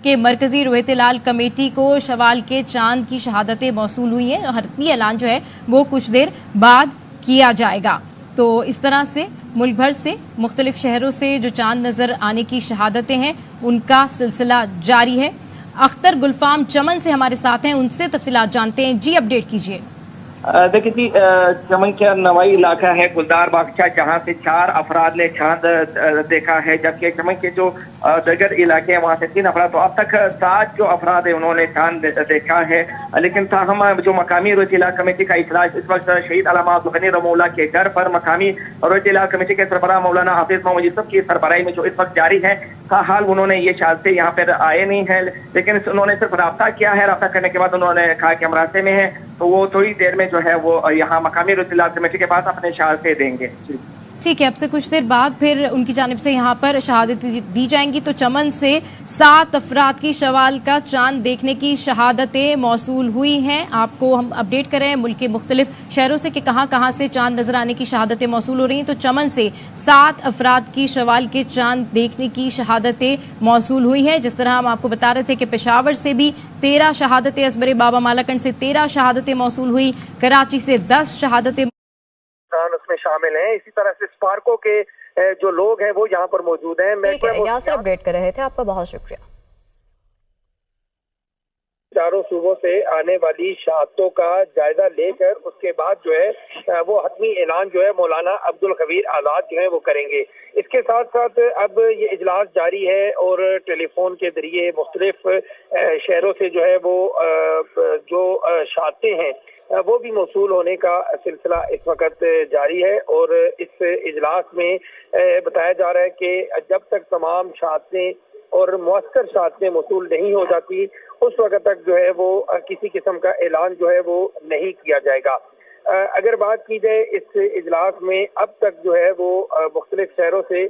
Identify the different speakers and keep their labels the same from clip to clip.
Speaker 1: کہ مرکزی رویت لال کمیٹی کو شوال کے چاند کی شہادتیں موصول ہوئی ہیں. حتمی اعلان جو ہے وہ کچھ دیر بعد کیا جائے گا. تو اس طرح سے ملک بھر سے مختلف شہروں سے جو چاند نظر آنے کی شہادتیں ہیں ان کا سلسلہ جاری ہے. اختر گلفام چمن سے ہمارے ساتھ ہیں، ان سے تفصیلات جانتے ہیں. جی اپڈیٹ کیجیے.
Speaker 2: دیکھیے جی، چمن کا نوائی علاقہ ہے گلدار باغچہ، جہاں سے 4 افراد نے چاند دیکھا ہے، جبکہ چمن کے جو دیگر علاقے ہیں وہاں سے 3 افراد. تو اب تک 7 جو افراد ہیں انہوں نے چاند دیکھا ہے. لیکن تاہم جو مقامی رویت لال کمیٹی کا اجلاس اس وقت شہید علامہ عبدالغنی رحمہ اللہ کے گھر پر مقامی رویت لال کمیٹی کے سربراہ مولانا حافظ محمد یوسف کی سربراہی میں جو اس وقت جاری ہے، حال انہوں نے یہ شہادتیں یہاں پر آئے نہیں ہیں، لیکن انہوں نے صرف رابطہ کیا ہے. رابطہ کرنے کے بعد انہوں نے کہا کہ ہم راستے میں ہیں، تو وہ تھوڑی دیر میں جو ہے وہ یہاں مقامی رویت لال کمیٹی کے پاس اپنے شہادتیں دیں گے.
Speaker 1: ٹھیک ہے، اب سے کچھ دیر بعد پھر ان کی جانب سے یہاں پر شہادت دی جائیں گی. تو چمن سے 7 افراد کی شوال کا چاند دیکھنے کی شہادتیں موصول ہوئی ہیں. آپ کو ہم اپڈیٹ کریں ہیں ملک کے مختلف شہروں سے کہ کہاں کہاں سے چاند نظر آنے کی شہادتیں موصول ہو رہی ہیں. تو چمن سے 7 افراد کی شوال کے چاند دیکھنے کی شہادتیں موصول ہوئی ہیں. جس طرح ہم آپ کو بتا رہے تھے کہ پشاور سے بھی 13 شہادتیں، ازبر بابا مالاکنڈ سے 13 شہادتیں موصول ہوئی، کراچی سے 10 شہادتیں
Speaker 3: اس میں شامل ہیں. اسی طرح سے اسپارکو کے جو لوگ ہیں وہ یہاں پر موجود ہیں.
Speaker 4: یاسر اپڈیٹ کر رہے تھے، آپ کا بہت شکریہ.
Speaker 3: چاروں صوبوں سے آنے والی شہادتوں کا جائزہ لے کر اس کے بعد جو ہے وہ حتمی اعلان جو ہے مولانا عبدالخبیر آزاد جو ہے وہ کریں گے. اس کے ساتھ ساتھ اب یہ اجلاس جاری ہے اور ٹیلی فون کے ذریعے مختلف شہروں سے جو ہے وہ جو شہادتیں ہیں وہ بھی موصول ہونے کا سلسلہ اس وقت جاری ہے. اور اس اجلاس میں بتایا جا رہا ہے کہ جب تک تمام شہادتیں اور مؤثر شہادتیں موصول نہیں ہو جاتی اس وقت تک جو ہے وہ کسی قسم کا اعلان جو ہے وہ نہیں کیا جائے گا. اگر بات کی جائے اس اجلاس میں اب تک جو ہے وہ مختلف شہروں سے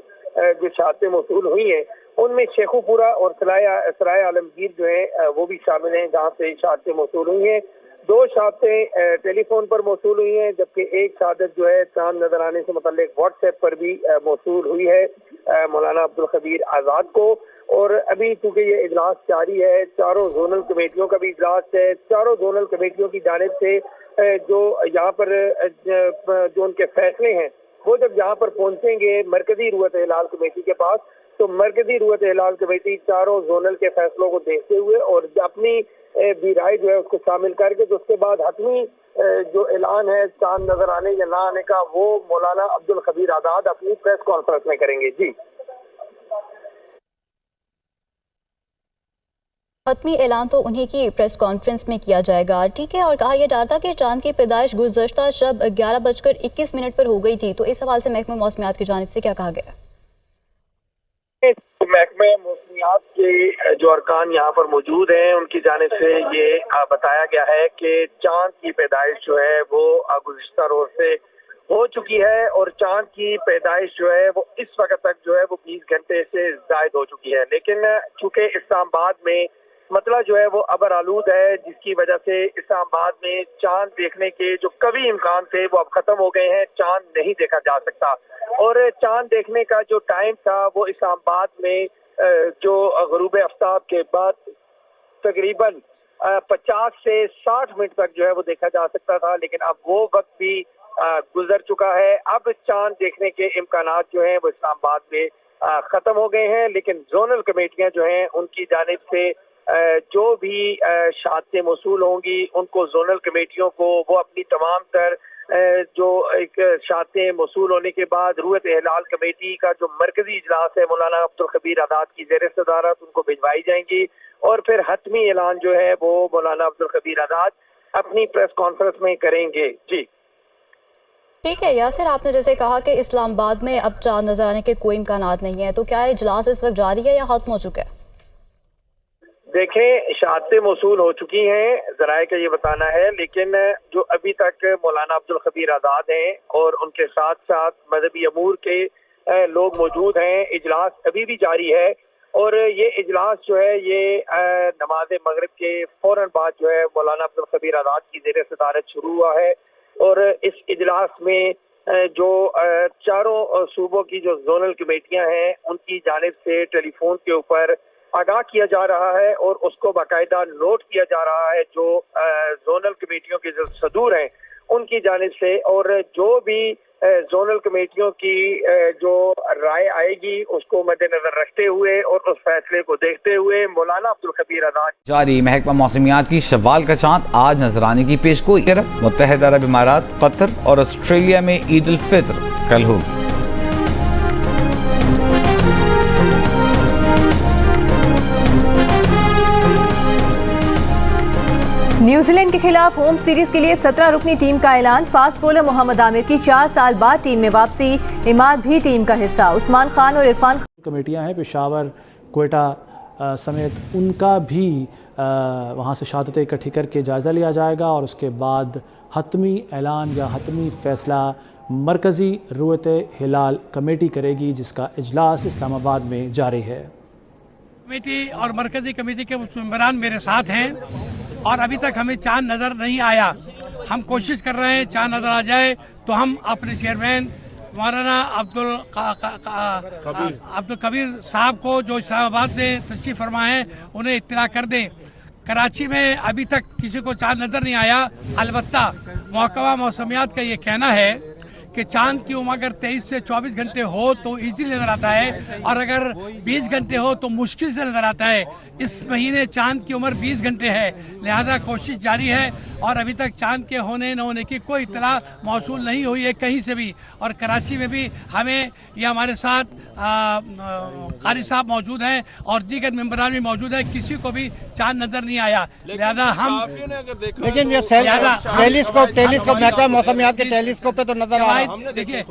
Speaker 3: جو شہادتیں موصول ہوئی ہیں ان میں شیخو پورہ اور سرائے عالمگیر جو ہیں وہ بھی شامل ہیں جہاں سے شہادتیں موصول ہوئی ہیں. 2 شہادتیں ٹیلی فون پر موصول ہوئی ہیں، جبکہ ایک شہادت جو ہے چاند نظر آنے سے متعلق واٹس ایپ پر بھی موصول ہوئی ہے مولانا عبدالخبیر آزاد کو. اور ابھی چونکہ یہ اجلاس جاری ہے، چاروں زونل کمیٹیوں کا بھی اجلاس ہے. چاروں زونل کمیٹیوں کی جانب سے جو یہاں پر جو ان کے فیصلے ہیں وہ جب یہاں پر پہنچیں گے مرکزی رویت لال کمیٹی کے پاس، تو مرکزی رویت لال کمیٹی چاروں زونل کے فیصلوں کو دیکھتے ہوئے اور اپنی بھی رائے جو ہے اس کو شامل کر کے تو اس کے بعد حتمی جو اعلان ہے چاند نظر آنے یا نہ آنے کا وہ مولانا عبدالخبیر آزاد اپنی پریس کانفرنس میں کریں گے. جی
Speaker 4: حتمی اعلان تو انہی کی پریس کانفرنس میں کیا جائے گا. ٹھیک ہے، اور کہا یہ جا رہا تھا کہ چاند کی پیدائش گزشتہ شب 11:21 پر ہو گئی تھی. تو اس حوالے سے محکمہ موسمیات کی جانب سے کیا کہا گیا؟
Speaker 3: محکمہ موسمیات کے جو ارکان یہاں پر موجود ہیں ان کی جانب سے یہ بتایا گیا ہے کہ چاند کی پیدائش جو ہے وہ گزشتہ روز سے ہو چکی ہے اور چاند کی پیدائش جو ہے وہ اس وقت تک جو ہے وہ 20 گھنٹے سے زائد ہو چکی ہے. لیکن چونکہ اسلام آباد میں مسئلہ جو ہے وہ ابر آلود ہے، جس کی وجہ سے اسلام آباد میں چاند دیکھنے کے جو کبھی امکان تھے وہ اب ختم ہو گئے ہیں. چاند نہیں دیکھا جا سکتا اور چاند دیکھنے کا جو ٹائم تھا وہ اسلام آباد میں جو غروب آفتاب کے بعد تقریباً 50 سے 60 منٹ تک جو ہے وہ دیکھا جا سکتا تھا، لیکن اب وہ وقت بھی گزر چکا ہے. اب چاند دیکھنے کے امکانات جو ہیں وہ اسلام آباد میں ختم ہو گئے ہیں. لیکن زونل کمیٹیاں جو ہیں ان کی جانب سے جو بھی شہادتیں موصول ہوں گی ان کو زونل کمیٹیوں کو وہ اپنی تمام تر جو ایک شہادتیں موصول ہونے کے بعد رویت ہلال کمیٹی کا جو مرکزی اجلاس ہے مولانا عبدالخبیر آزاد کی زیر صدارت ان کو بھجوائی جائیں گی اور پھر حتمی اعلان جو ہے وہ مولانا عبدالخبیر آزاد اپنی پریس کانفرنس میں کریں گے. جی
Speaker 4: ٹھیک ہے یاسر، آپ نے جیسے کہا کہ اسلام آباد میں اب چاند نظر آنے کے کوئی امکانات نہیں ہیں، تو کیا اجلاس اس وقت جاری ہے یا ختم ہو چکا ہے؟
Speaker 3: دیکھیں شہادتیں موصول ہو چکی ہیں، ذرائع کا یہ بتانا ہے، لیکن جو ابھی تک مولانا عبدالخبیر آزاد ہیں اور ان کے ساتھ ساتھ مذہبی امور کے لوگ موجود ہیں. اجلاس ابھی بھی جاری ہے اور یہ اجلاس جو ہے یہ نماز مغرب کے فوراً بعد جو ہے مولانا عبدالخبیر آزاد کی زیر صدارت شروع ہوا ہے. اور اس اجلاس میں جو چاروں صوبوں کی جو زونل کمیٹیاں ہیں ان کی جانب سے ٹیلی فون کے اوپر आगाह किया जा रहा है और उसको बाकायदा नोट किया जा रहा है जो जोनल कमेटियों के जो सदूर हैं उनकी जानिब से, और जो भी जोनल कमेटियों की जो राय आएगी उसको मद्देनजर रखते हुए और उस फैसले को देखते हुए मौलाना अब्दुल खबीर आजाद
Speaker 5: जारी महकमा मौसमियात की शव्वाल का चांद आज नजर आने की पेशगोई। मुत्तहिदा अरब इमारात, कतर और ऑस्ट्रेलिया में ईद उल फित्र कल होगी।
Speaker 6: न्यूजीलैंड के खिलाफ होम सीरीज के लिए 17 रुकनी टीम का ऐलान। फास्ट बॉलर मोहम्मद आमिर की 4 साल बाद टीम में वापसी। इमाद भी टीम का हिस्सा। उस्मान खान और इरफान
Speaker 7: कमेटियां हैं पेशावर, क्वेटा समेत, उनका भी वहाँ से शहादतें इकट्ठी करके जायज़ा लिया जाएगा और उसके बाद हतमी ऐलान या हतमी फ़ैसला मरकज़ी रुयत हिलाल कमेटी करेगी, जिसका इजलास इस्लामाबाद में जारी है।
Speaker 8: कमेटी और मरकज़ी कमेटी के मेंबरान मेरे साथ हैं और अभी तक हमें चांद नज़र नहीं आया। हम कोशिश कर रहे हैं चांद नज़र आ जाए तो हम अपने चेयरमैन मौलाना अब्दुल कबीर साहब को जो इस्लामाबाद में तशरीफ़ फरमा है उन्हें इत्तला कर दें। कराची में अभी तक किसी को चांद नज़र नहीं आया। अलबत्ता महकमा मौसमियात का ये कहना है कि चांद की उम्र अगर 23 से 24 घंटे हो तो इजीली नजर आता है और अगर 20 घंटे हो तो मुश्किल से नजर आता है। इस महीने चांद की उम्र 20 घंटे है, लिहाजा कोशिश जारी है और अभी तक चांद के होने न होने की कोई इत्तला मौसूल नहीं हुई है कहीं से भी। और कराची में भी हमें या हमारे साथ कारी साहब मौजूद हैं और दीगर मेंबरान भी मौजूद हैं, किसी को भी चांद नजर नहीं आया। लिहाजा हम
Speaker 9: लेकिन ये टेलीस्कोप महकमा मौसमियात के टेलीस्कोप पे तो नजर आ रहा है।
Speaker 8: देखिए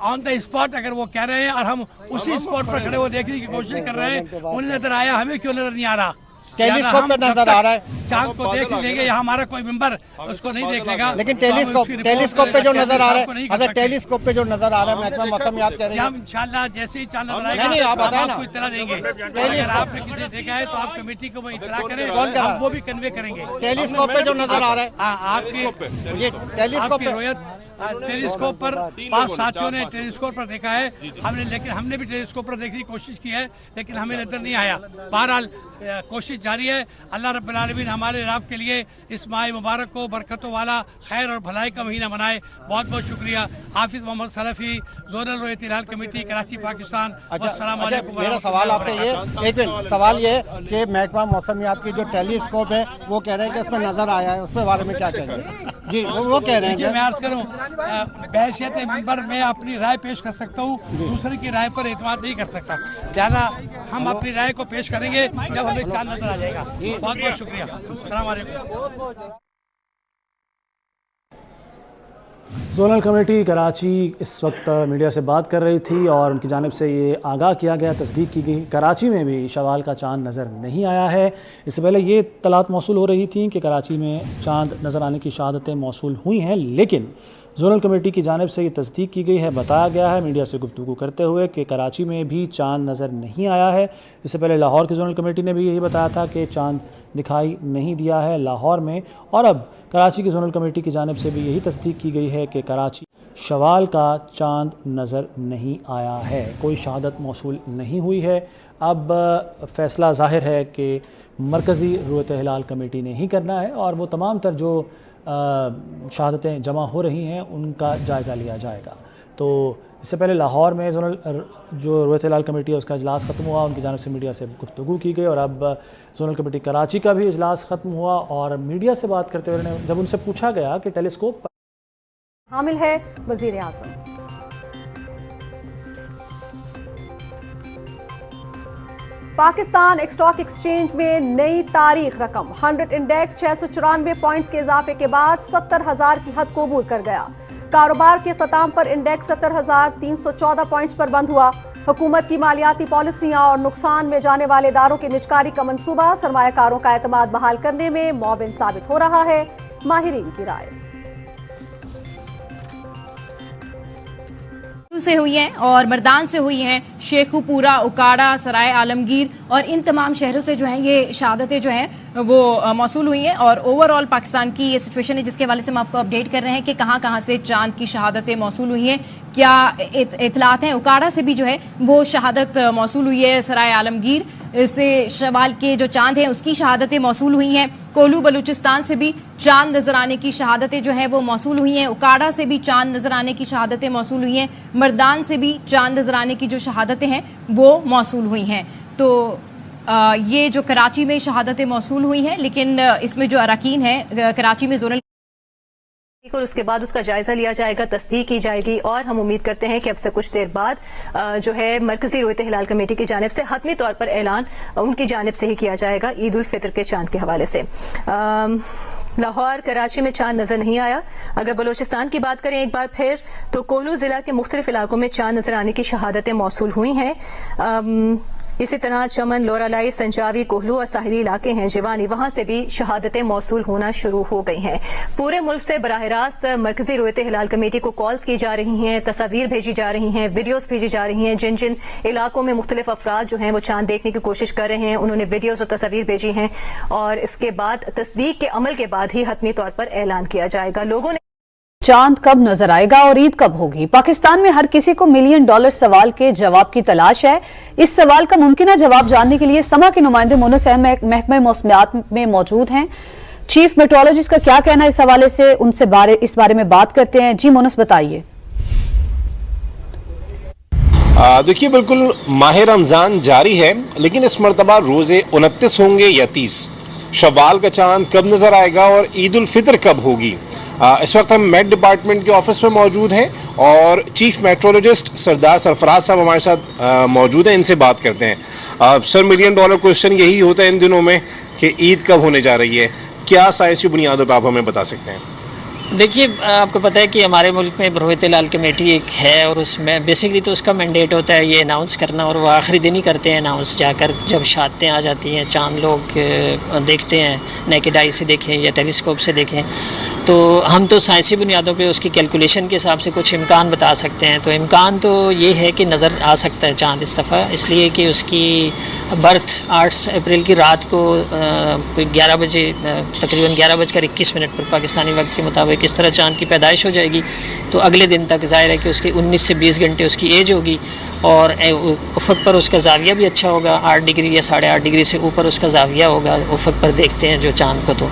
Speaker 8: ऑन द स्पॉट अगर वो कह रहे हैं और हम उसी स्पॉट पर खड़े वो देखने की कोशिश कर रहे हैं, उन्हें नजर आया, हमें क्यों नजर नहीं आ रहा?
Speaker 9: टेलीस्कोप पे नजर आ रहा है।
Speaker 8: चांद को देख लेंगे, यहाँ हमारा कोई मेंबर उसको नहीं देख लेगा।
Speaker 9: लेकिन टेलीस्कोप पे जो नजर आ रहा है, अगर टेलीस्कोप पे जो नजर आ रहा है महकमा मौसमियात कह रही है,
Speaker 8: हम इंशाल्लाह जैसे ही चांद नजर आएगा
Speaker 9: आप
Speaker 8: आपको इत्तला देंगे। अगर आपने किसी देखा है तो आप कमेटी को इत्तला करें, हम वो भी कन्वे करेंगे।
Speaker 9: टेलीस्कोप पे जो नजर आ रहा है,
Speaker 8: आपके
Speaker 9: टेलीस्कोप पे
Speaker 8: टेलीस्कोप पर 5 साथियों ने टेलीस्कोप पर देखा है हमने, लेकिन हमने भी टेलीस्कोप पर देखने की कोशिश की है लेकिन हमें नजर नहीं आया। बहरहाल कोशिश जारी है। अल्लाह रब्बुल आलमीन हमारे रब के लिए इस माह मुबारक को बरकतों वाला खैर और भलाई का महीना बनाए। बहुत बहुत शुक्रिया। हाफिज मोहम्मद सलफी, जोनल रुयत हिलाल कमेटी, कराची, पाकिस्तान। अस्सलाम वालेकुम।
Speaker 9: मेरा सवाल आपसे ये एक मिनट सवाल ये कि महकमा मौसमियात की जो टेलीस्कोप है वो कह रहे हैं कि उसमें नजर आया है, उसके बारे में क्या कहेंगे? जी वो कह रहे हैं।
Speaker 8: मैं अर्ज करूँ बहैसियत मेंबर में अपनी राय पेश कर सकता हूँ, दूसरे की राय पर एतमाद नहीं कर सकता। लिहाजा हम अपनी राय को पेश करेंगे जब हमें चांद नजर आ जाएगा। बहुत बहुत शुक्रिया। अस्सलाम वालेकुम।
Speaker 7: जोनल कमेटी कराची इस वक्त मीडिया से बात कर रही थी और उनकी जानिब से ये आगाह किया गया, तस्दीक की गई, कराची में भी शवाल का चांद नज़र नहीं आया है। इससे पहले ये तलात मौसूल हो रही थी कि कराची में चांद नज़र आने की शहादतें मौसूल हुई हैं, लेकिन जोनल कमेटी की जानिब से ये तस्दीक की गई है, बताया गया है मीडिया से गुफ्तगू करते हुए कि कराची में भी चांद नज़र नहीं आया है। इससे पहले लाहौर की जोनल कमेटी ने भी यही बताया था कि चांद दिखाई नहीं दिया है लाहौर में, और अब कराची की जोनल कमेटी की जानिब से भी यही तस्दीक की गई है कि कराची शवाल का चांद नज़र नहीं आया है, कोई शहादत मौसूल नहीं हुई है। अब फ़ैसला ज़ाहिर है कि मरकज़ी रुयत हिलाल कमेटी ने ही करना है और वो तमाम तर जो शहादतें जमा हो रही हैं उनका जायज़ा लिया जाएगा। तो इससे पहले लाहौर में जोनल जो रुयत हिलाल कमेटी है उसका इजलास ख़त्म हुआ, उनकी जानिब से मीडिया से गुफ्तगू की गई और अब जोनल कमेटी कराची का भी इजलास ख़त्म हुआ और मीडिया से बात करते हुए जब उनसे पूछा गया कि टेलीस्कोप पर
Speaker 6: हामिल है वज़ीर आज़म। पाकिस्तान स्टॉक एक्सचेंज में नई तारीख रकम 100 इंडेक्स 694 पॉइंट्स के इजाफे के बाद 70,000 की हद को अबूर कर गया। कारोबार के अख्ताम पर इंडेक्स 70,314 पॉइंट्स पर बंद हुआ। हुकूमत की मालियाती पॉलिसियां और नुकसान में जाने वाले इदारों की निजकारी का मंसूबा सरमायाकारों का एतमाद बहाल करने में मुआविन साबित हो रहा है, माहिरीन की राय।
Speaker 1: से हुई हैं और मर्दान से हुई हैं, शेखुपुरा, उकाड़ा, सराय आलमगीर और इन तमाम शहरों से जो हैं ये शहादतें जो हैं वो मौसूल हुई हैं। और ओवरऑल पाकिस्तान की ये सिचुएशन है जिसके हवाले से हम आपको अपडेट कर रहे हैं कि कहाँ कहाँ से चांद की शहादतें मौसूल हुई हैं, क्या इतलात हैं। उकाड़ा से भी जो है वो शहादत मौसूल हुई है, सराय आलमगीर से शवाल के जो चांद हैं उसकी शहादतें मौसूल हुई हैं। कोल्लू बलूचिस्तान से भी चांद नजर आने की शहादतें जो है वो मौसूल हुई हैं। उकाड़ा से भी चांद नजर आने की शहादतें मौसूल हुई हैं। मर्दान से भी चांद नजर आने की जो शहादतें हैं वो मौसूल हुई हैं। तो ये जो कराची में शहादतें मौसूल हुई हैं, लेकिन इसमें जो अरकान है कराची में जोनल
Speaker 10: और उसके बाद उसका जायजा लिया जाएगा, तस्दीक की जाएगी और हम उम्मीद करते हैं कि अब से कुछ देर बाद जो है मरकजी रोयत हिलाल कमेटी की जानिब से हतमी तौर पर ऐलान उनकी जानिब से ही किया जाएगा ईद उल फितर के चांद के हवाले से। लाहौर कराची में चांद नजर नहीं आया। अगर बलूचिस्तान की बात करें एक बार फिर तो कोल्लू जिला के मुख्तलिफ इलाकों में चांद नजर आने की शहादतें मौसूल हुई हैं। इसी तरह चमन, लोरालाई, संजावी, कोहलू और साहिली इलाके हैं जिवानी, वहां से भी शहादतें मौसूल होना शुरू हो गई हैं। पूरे मुल्क से बराह रास्त मरकजी रोयत हिलाल कमेटी को कॉल्स की जा रही हैं, तस्वीर भेजी जा रही हैं, वीडियोस भेजी जा रही हैं। जिन जिन इलाकों में मुख्तलिफ अफराद जो हैं वो चांद देखने की कोशिश कर रहे हैं उन्होंने वीडियोस और तस्वीर भेजी हैं और इसके बाद तस्दीक के अमल के बाद ही हतमी तौर पर ऐलान किया जाएगा। लोगों ने
Speaker 11: चांद कब नजर आएगा और ईद कब होगी? पाकिस्तान में हर किसी को $1 मिलियन सवाल के जवाब की तलाश है। इस सवाल का मुमकिन जवाब जानने के लिए समा के नुमाइंदे मुनस अहमद महकमे मौसमियात में मौजूद हैं। चीफ मेट्रोलॉजिस्ट का क्या कहना है इस हवाले से, उनसे इस बारे में बात करते हैं। जी मुनस, बताइए।
Speaker 12: देखिए, बिल्कुल माह रमज़ान जारी है, लेकिन इस मरतबा रोज़े 29 होंगे या 30? शवाल का चांद कब नज़र आएगा और ईद उल फितर कब होगी? इस वक्त हम मेट डिपार्टमेंट के ऑफिस में मौजूद हैं और चीफ मेट्रोलॉजिस्ट सरदार सरफराज साहब हमारे साथ मौजूद हैं। इनसे बात करते हैं। सर, $1 मिलियन क्वेश्चन यही होता है इन दिनों में कि ईद कब होने जा रही है, क्या साइंस की बुनियादों पर आप हमें बता सकते हैं?
Speaker 13: देखिए, आपको पता है कि हमारे मुल्क में रोयत हिलाल कमेटी एक है और उसमें बेसिकली तो उसका मैंडेट होता है ये अनाउंस करना, और वो आखिरी दिन ही करते हैं अनाउंस, जाकर जब शहादतें आ जाती हैं, चांद लोग देखते हैं, नेकेड आई से देखें या टेलीस्कोप से देखें। तो हम तो साइंसी बुनियादों पे उसकी कैलकुलेशन के हिसाब से कुछ इम्कान बता सकते हैं। तो इम्कान तो ये है कि नज़र आ सकता है चांद इस दफ़ा, इसलिए कि उसकी बर्थ 8 अप्रैल की रात को कोई 11 बजे तकरीबन 11:21 पर पाकिस्तानी वक्त के मुताबिक इस तरह चांद की पैदाइश हो जाएगी। तो अगले दिन तक ज़ाहिर है कि उसके 19 से 20 घंटे उसकी एज होगी और उफ़क़ पर उसका ज़ाविया भी अच्छा होगा, 8 डिग्री या 8.5 डिग्री से ऊपर उसका ज़ाविया होगा। उफ़क़ पर देखते हैं जो चांद को। तो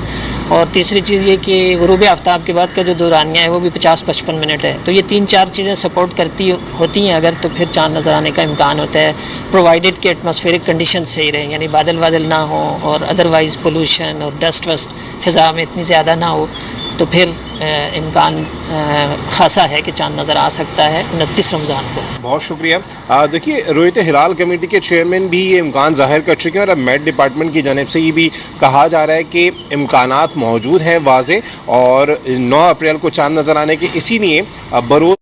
Speaker 13: और तीसरी चीज़ ये कि ग़ुरूब आफ्ताब के बाद का जो दौरानिया है वो भी 50-55 मिनट है। तो ये 3-4 चीज़ें सपोर्ट करती होती हैं अगर, तो फिर चांद नज़र आने का इम्कान होता है, प्रोवाइडेड कि एटमॉस्फेरिक कंडीशन सही रहे, यानी बादल ना हो और अदरवाइज़ पोल्यूशन और डस्ट वस्ट फ़िज़ा में इतनी ज़्यादा ना हो, तो फिर इम्कान खासा है कि चांद नज़र आ सकता है 29 रमज़ान को। बहुत
Speaker 12: शुक्रिया। देखिए, रोयत हिलाल कमेटी के चेयरमैन भी ये इम्कान ज़ाहिर कर चुके हैं और अब मेट डिपार्टमेंट की जानिब से ये भी कहा जा रहा है कि इम्कानात मौजूद हैं वाज़े, और 9 अप्रैल को चांद नज़र आने के, इसीलिए बरोज़